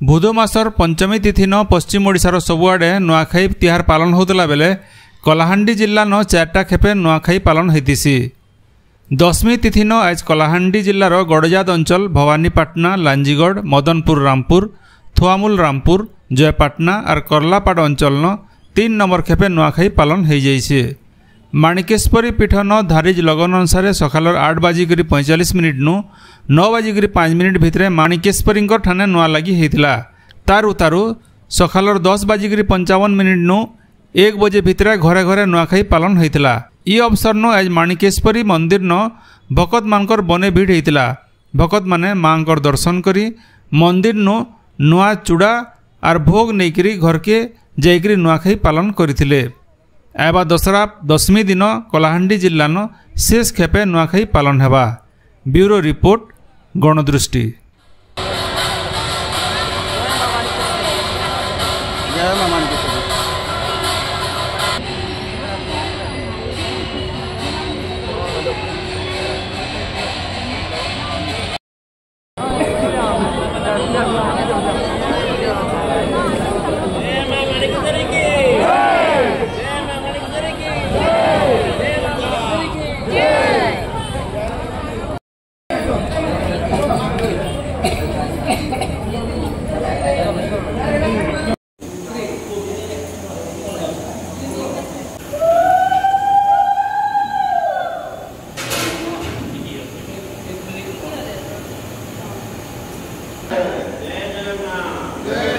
बुध मासर पंचमी तिथि न पश्चिम ओडिशार सबुआडे नुआखाई तिहार पालन होता बेले कलाहांडी जिल्ला न 4टा खेपे नुआखाई पालन होतीसी। दशमी तिथि न आज कलाहांडी जिल्लार गड़जाद अंचल भवानीपाटना, लांजीगढ़, मदनपुर रामपुर, थुआमूल रामपुर, जयपाटना और करलापाड़ अंचल न 3 नंबर खेपे नुआखाई पालन हो जाइए। माणिकेश्वरी पीठ न धारिज लगन अनुसार सकाल 8:45 नु 9:05 भितर माणिकेश्वरी ठाने नुआ लगी होता। तारु तारु सकाल 10:55 नु 1 बजे भितर घरे घरे नुआखाई पालन होता। ये अवसर न आज माणिकेश्वरी मंदिर न भकत मानकर बने भिड़ होता। भकत माने मांकर दर्शन करी मंदिर नु नुआ चूड़ा और भोग नहींकरी घर के जाइकरी नुआखाई पालन करथिले। एबा दशहरा दशमी दिन कलाहांडी जिल्ला न शेष खेपे नुआखाई पालन हेबा। Bureau report, Ganadrushti. जय